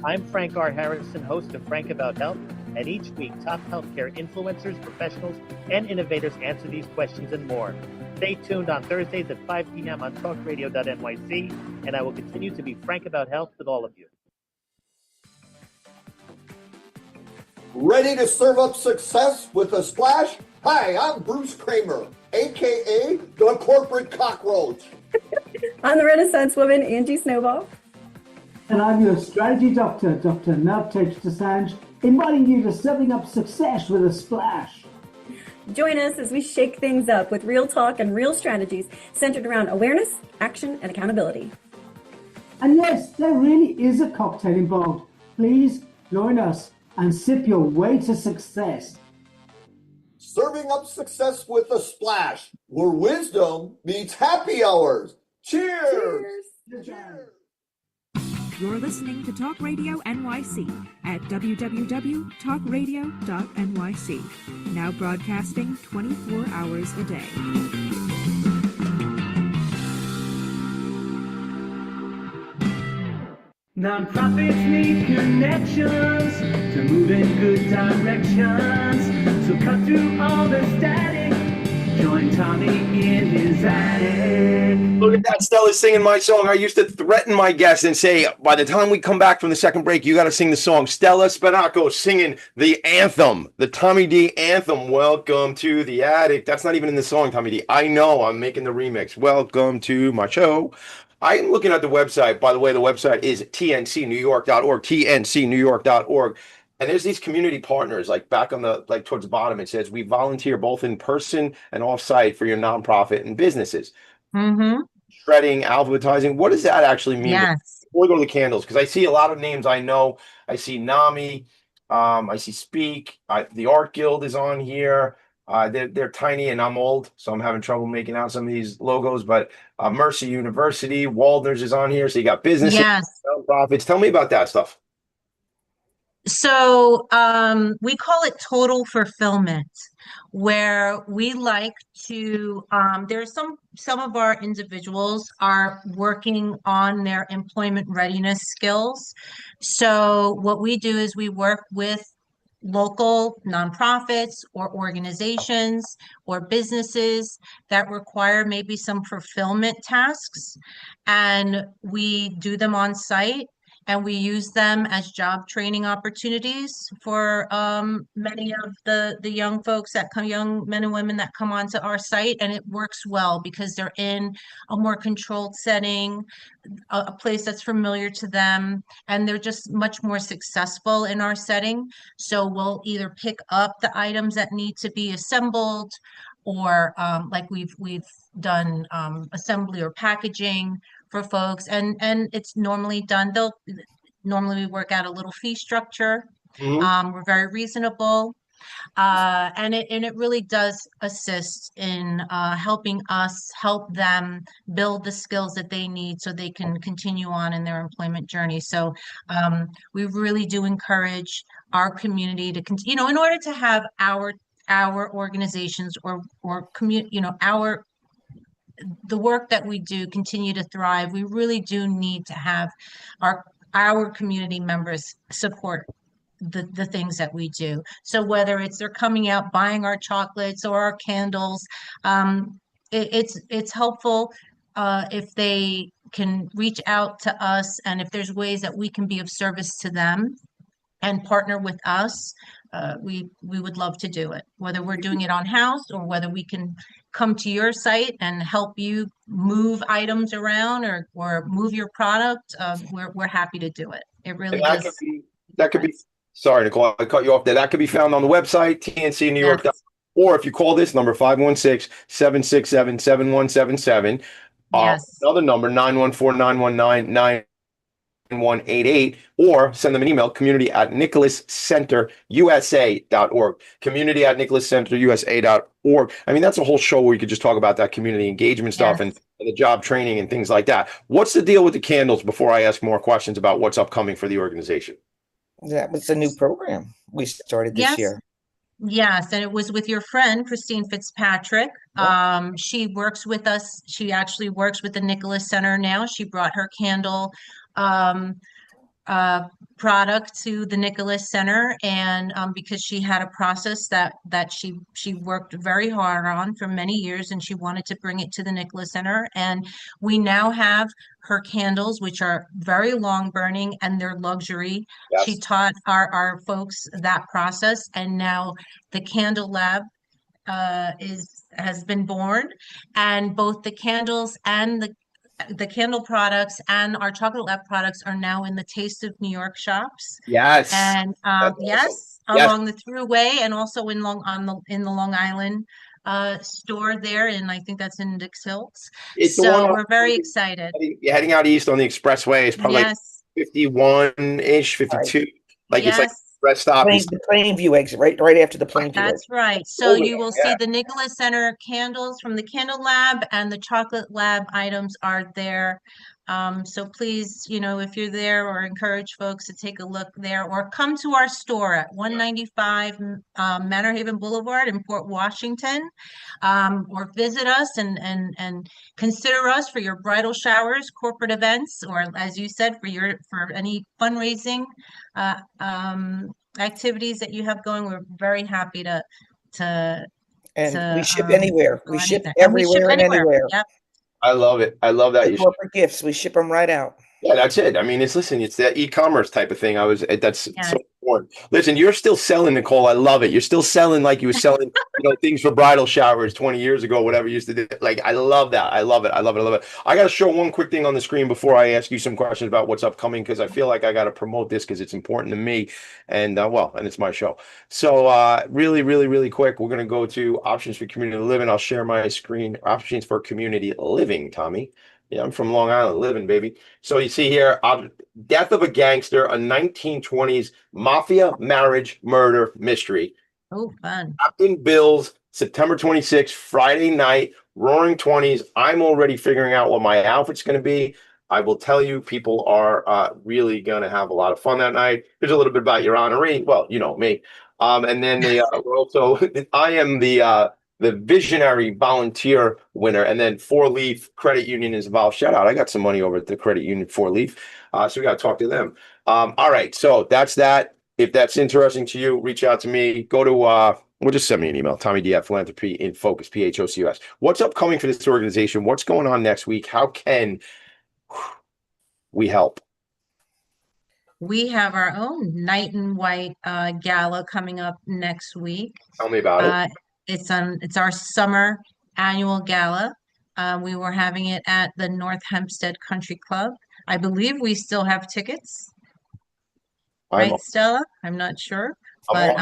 I'm Frank R. Harrison, host of Frank About Health, and each week top healthcare influencers, professionals, and innovators answer these questions and more. Stay tuned on Thursdays at 5 p.m. on talkradio.nyc, and I will continue to be frank about health with all of you. Ready to serve up success with a splash? Hi, I'm Bruce Kramer, a.k.a. the Corporate Cockroach. I'm the Renaissance woman, Angie Snowball. And I'm your strategy doctor, Dr. Navtej Desange, inviting you to serving up success with a splash. Join us as we shake things up with real talk and real strategies centered around awareness, action, and accountability. And yes, there really is a cocktail involved. Please join us and sip your way to success. Serving up success with a splash, where wisdom meets happy hours. Cheers! Cheers! Cheers! You're listening to Talk Radio NYC at www.talkradio.nyc. Now broadcasting 24 hours a day. Nonprofits need connections to move in good directions. So cut through all the static. Join Tommy in his attic. Look at that, Stella's singing my song. I used to threaten my guests and say, by the time we come back from the second break, you got to sing the song. Stella Spinacco singing the anthem, the Tommy D anthem. Welcome to the attic. That's not even in the song, Tommy D. I know, I'm making the remix. Welcome to my show. I'm looking at the website. By the way, the website is tncnewyork.org, tncnewyork.org. And there's these community partners, like back on the, like towards the bottom, it says, we volunteer both in person and off-site for your nonprofit and businesses. Mm-hmm. Shredding, alphabetizing. What does that actually mean? Yes. Before we go to the candles, because I see a lot of names I know. I see NAMI, I see Speak, the Art Guild is on here. They're tiny and I'm old, so I'm having trouble making out some of these logos, but Mercy University, Waldner's is on here. So you got businesses, Yes. nonprofits. Tell me about that stuff. So we call it total fulfillment, where we like to, there's some of our individuals are working on their employment readiness skills. So what we do is we work with local nonprofits or organizations or businesses that require maybe some fulfillment tasks, and we do them on site. And we use them as job training opportunities for many of the young folks that come, young men and women that come onto our site. And it works well because they're in a more controlled setting, a place that's familiar to them, and they're just much more successful in our setting. So we'll either pick up the items that need to be assembled, or like we've done assembly or packaging for folks, and it's normally done. Normally we work out a little fee structure. We're very reasonable, and it really does assist in helping us help them build the skills that they need so they can continue on in their employment journey. So we really do encourage our community to continue, in order to have our organizations or community, the work that we do continue to thrive. We really do need to have our community members support the things that we do. So whether it's they're coming out buying our chocolates or our candles, it's helpful if they can reach out to us, and if there's ways that we can be of service to them and partner with us, we would love to do it, whether we're doing it on house or whether we can come to your site and help you move items around or move your product. We're happy to do it. It really does. That could be, sorry, Nicole, I cut you off there. That could be found on the website, tncnewyork.org. Yes. Or if you call this number, 516-767-7177. Yes. Another number, 914-919-9188, or send them an email, community@nicholascenterusa.org, community@nicholascenterusa.org. I mean, that's a whole show where you could just talk about that community engagement stuff. Yes. and the job training and things like that. What's the deal with the candles before I ask more questions about what's upcoming for the organization? That was a new program we started this year. Yes, and it was with your friend, Christine Fitzpatrick. Yep. She works with us. She actually works with the Nicholas Center now. She brought her candle product to the Nicholas Center, and because she had a process that she worked very hard on for many years, and she wanted to bring it to the Nicholas Center. And we now have her candles, which are very long burning and they're luxury. Yes. She taught our folks that process, and now the Candle Lab has been born, and both the candles and the candle products and our chocolate lab products are now in the Taste of New York shops. Yes. And yes, along the Thruway, and also in the Long Island store there, and I think that's in Dix Hills. So we're very excited. Heading out east on the expressway is probably like 51-ish, 52. Right. Like it's like rest stop. The Plainview exit, right after the Plainview That's exit. right. So you will see the Nicholas Center candles from the Candle Lab, and the Chocolate Lab items are there So please, if you're there, or encourage folks to take a look there, or come to our store at 195 Manor Haven Boulevard in Port Washington, or visit us and consider us for your bridal showers, corporate events, or as you said, for any fundraising activities that you have going. We're very happy to And we ship anywhere. We ship and we ship everywhere and anywhere. Yep. I love it. I love that. The corporate gifts, we ship them right out. Yeah, that's it. I mean, it's that e-commerce type of thing. That's so important. Listen, you're still selling, Nicole. I love it. You're still selling like you were selling, things for bridal showers 20 years ago, whatever you used to do. Like, I love that. I love it. I love it. I love it. I got to show one quick thing on the screen before I ask you some questions about what's upcoming, because I feel like I got to promote this because it's important to me, and and it's my show. So really, really, really quick, we're going to go to options for community living. I'll share my screen. Options for community living, Tommy. Yeah, I'm from Long Island, living, baby. So you see here, Death of a Gangster, a 1920s mafia marriage murder mystery. Oh, fun. Captain Bill's, September 26th, Friday night, Roaring 20s. I'm already figuring out what my outfit's going to be. I will tell you, people are really going to have a lot of fun that night. There's a little bit about your honoree. Well, you know me. And then we're also, I am the visionary volunteer winner, and then Four Leaf Credit Union is involved. Shout out, I got some money over at the credit union Four Leaf, so we got to talk to them. All right, so that's that. If that's interesting to you, reach out to me. Go to just send me an email, Tommy D at Philanthropy in Phocus, Phocus. What's upcoming for this organization? What's going on next week? How can we help? We have our own Night and White gala coming up next week. Tell me about it. It's our summer annual gala. We were having it at the North Hempstead Country Club. I believe we still have tickets. Right, Stella? I'm not sure, but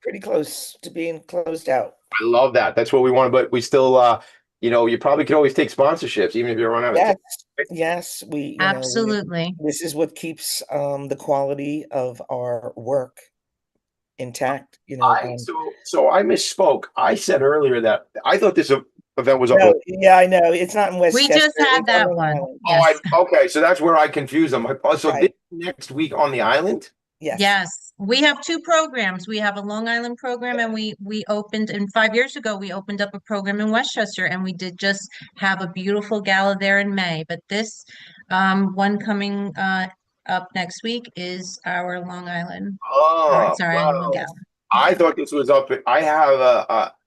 pretty close to being closed out. I love that. That's what we want, but we still, you probably can always take sponsorships, even if you run out of tickets. Yes, we absolutely. This is what keeps the quality of our work intact. So I misspoke. I said earlier that I thought this event was up. Yeah, I know it's not in Westchester. We just had that one. Yes. Okay, so that's where I confused them. So this next week on the island. Yes, we have two programs. We have a Long Island program, and we opened, and 5 years ago we opened up a program in Westchester, and we did just have a beautiful gala there in May. But this one coming up next week is our Long Island. It's our annual gala. I thought this was up. I have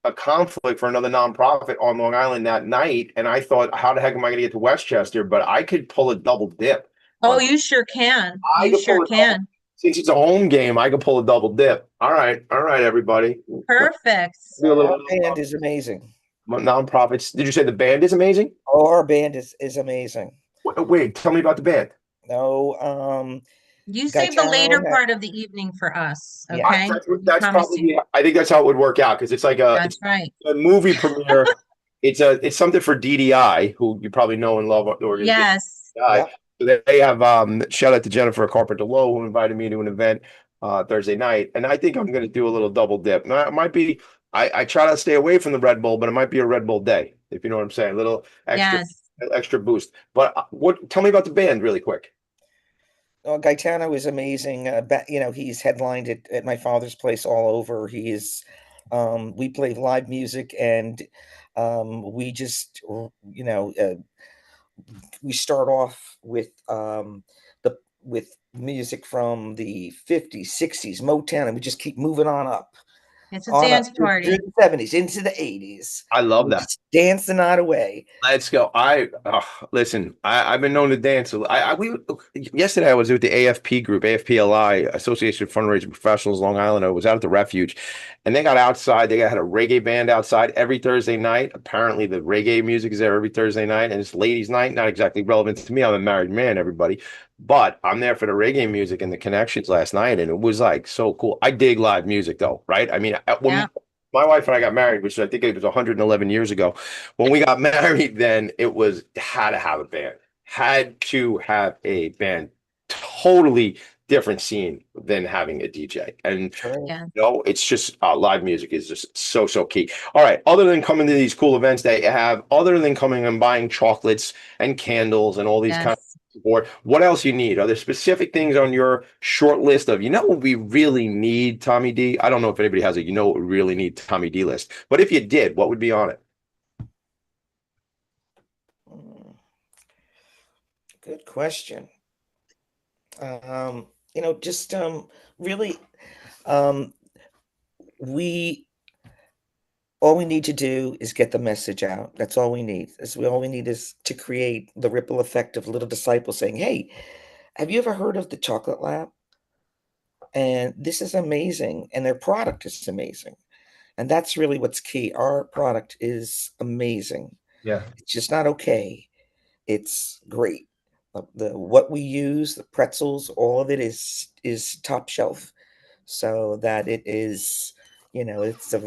a conflict for another nonprofit on Long Island that night, and I thought, how the heck am I going to get to Westchester? But I could pull a double dip. Oh, you sure can. You sure can. Since it's a home game, I could pull a double dip. All right, everybody. Perfect. Our band is amazing. Nonprofits. Did you say the band is amazing? Oh, our band is amazing. Wait, tell me about the band. No, you save the later part of the evening for us, okay? Yeah, that's probably. I think that's how it would work out, because it's like a movie premiere. It's something for DDI, who you probably know and love. Yes. Yeah. So they have shout out to Jennifer Carpenter Lowe, who invited me to an event Thursday night, and I think I'm going to do a little double dip. Now, it might be. I try to stay away from the Red Bull, but it might be a Red Bull day, if you know what I'm saying. A little extra boost. But tell me about the band really quick. Gaetano is amazing. He's headlined at my father's place all over. He is. We play live music, and we just we start off with music from the 50s, 60s, Motown, and we just keep moving on up. It's a dance party. Through the 70s, into the 80s. I love that. Dance the night away. Let's go. Listen, I've been known to dance. Yesterday I was with the AFP group, AFPLI, Association of Fundraising Professionals, Long Island. I was out at the Refuge, and they got outside. They had a reggae band outside every Thursday night. Apparently the reggae music is there every Thursday night, and it's ladies' night. Not exactly relevant to me. I'm a married man, everybody. But I'm there for the reggae music and the connections last night, and it was like so cool. I dig live music, though, right? I mean, when my wife and I got married, which I think it was 111 years ago, when we got married, then it was had to have a band, had to have a band. Totally different scene than having a DJ. And Yeah. you know, it's just live music is just so key. All right, other than coming to these cool events that you have, other than coming and buying chocolates and candles and all these kind of support, what else you need? Are there specific things on your short list of, you know what we really need, Tommy D? I don't know if anybody has a, you know what we really need, Tommy D list, but if you did, what would be on it? Good question. You know, just really, all we need to do is get the message out. That's all we need. All we need is to create the ripple effect of little disciples saying, "Hey, have you ever heard of the Chocolate Lab? And this is amazing, and their product is amazing." And that's really what's key. Our product is amazing. Yeah. It's just not okay. It's great. What we use, the pretzels, all of it is top shelf. So that it is, you know, it's an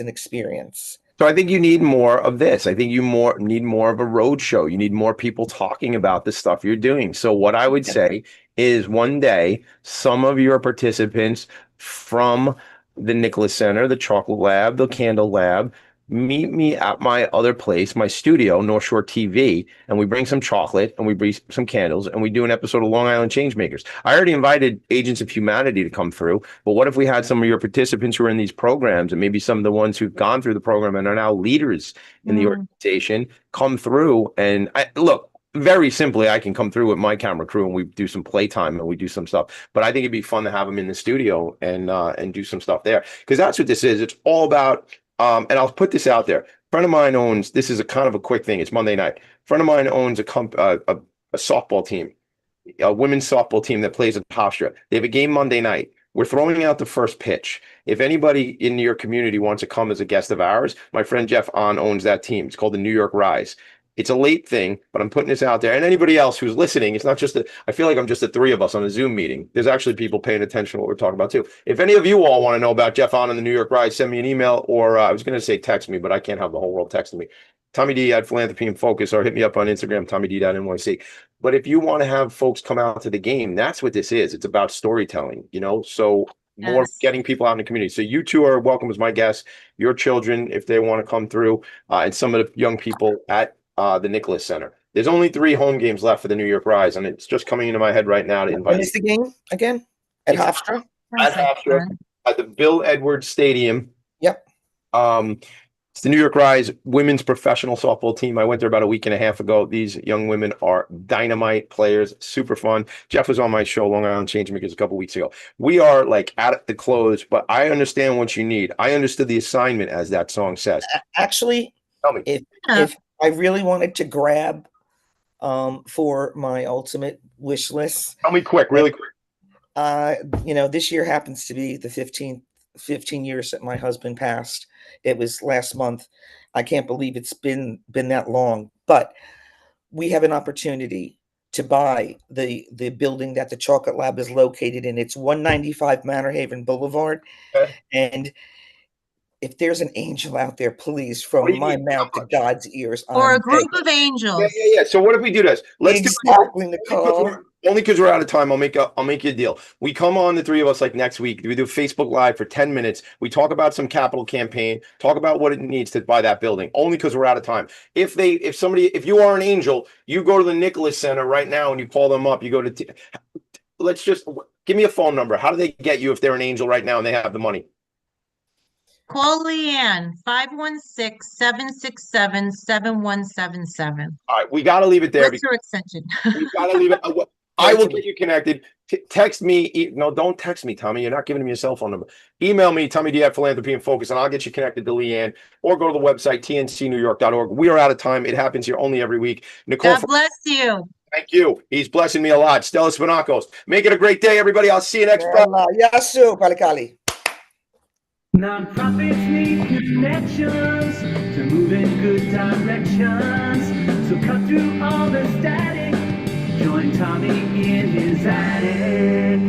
experience. So I think you need more of this. I think you need more of a road show. You need more people talking about the stuff you're doing. So what I would say is one day, some of your participants from the Nicholas Center, the Chocolate Lab, the Candle Lab, meet me at my other place, my studio, North Shore TV, and we bring some chocolate and we bring some candles and we do an episode of Long Island Changemakers. I already invited Agents of Humanity to come through, but what if we had some of your participants who are in these programs and maybe some of the ones who've gone through the program and are now leaders in the organization come through and look, very simply, I can come through with my camera crew and we do some playtime and we do some stuff. But I think it'd be fun to have them in the studio and do some stuff there, because that's what this is. It's all about. And I'll put this out there. A friend of mine owns. This is a kind of a quick thing. It's Monday night. A friend of mine owns a softball team, a women's softball team that plays at Hofstra. They have a game Monday night. We're throwing out the first pitch. If anybody in your community wants to come as a guest of ours, my friend Jeff On owns that team. It's called the New York Rise. It's a late thing, but I'm putting this out there. And anybody else who's listening, it's not just I feel like I'm just the three of us on a Zoom meeting. There's actually people paying attention to what we're talking about too. If any of you all want to know about Jeff On and the New York Rise, send me an email, or I was going to say text me, but I can't have the whole world texting me. Tommy D at Philanthropy and Focus, or hit me up on Instagram, TommyD.NYC. But if you want to have folks come out to the game, that's what this is. It's about storytelling, you know? So more getting people out in the community. So you two are welcome as my guests, your children, if they want to come through, and some of the young people at the Nicholas Center. There's only 3 home games left for the New York Rise, and it's just coming into my head right now to invite. When is the game again? At Hofstra? At Hofstra, at the Bill Edwards Stadium. Yep. It's the New York Rise women's professional softball team. I went there about a week and a half ago. These young women are dynamite players, super fun. Jeff was on my show, Long Island Changemakers, a couple weeks ago. We are like at the close, but I understand what you need. I understood the assignment, as that song says. Actually, tell me. If I really wanted to grab for my ultimate wish list. Tell me quick, really quick. You know, this year happens to be the 15 years that my husband passed. It was last month. I can't believe it's been that long, but we have an opportunity to buy the building that the Chocolate Lab is located in. It's 195 Manor Haven Boulevard. Okay. And if there's an angel out there, please, from my mouth to God's ears. Or a group of angels. Yeah. So what if we do this? Let's exactly, Nicole. Only because we're out of time, I'll make you a deal. We come on, the 3 of us, like next week. We do Facebook Live for 10 minutes. We talk about some capital campaign, talk about what it needs to buy that building. Only because we're out of time. If you are an angel, you go to the Nicholas Center right now and you call them up. You go to let's just give me a phone number. How do they get you if they're an angel right now and they have the money? Call Leanne, 516-767-7177. All right, we got to leave it there. What's your extension? We got to leave it. I will get you connected. Text me. No, don't text me, Tommy. You're not giving me your cell phone number. Email me, Tommy D at Philanthropy and Focus, and I'll get you connected to Leanne, or go to the website, tncnewyork.org. We are out of time. It happens here only every week. Nicole, God bless you. Thank you. He's blessing me a lot. Stella Spinakos. Make it a great day, everybody. I'll see you next time. Yasu, Palikali. Nonprofits need connections to move in good directions. So cut through all the static. Join Tommy in his attic.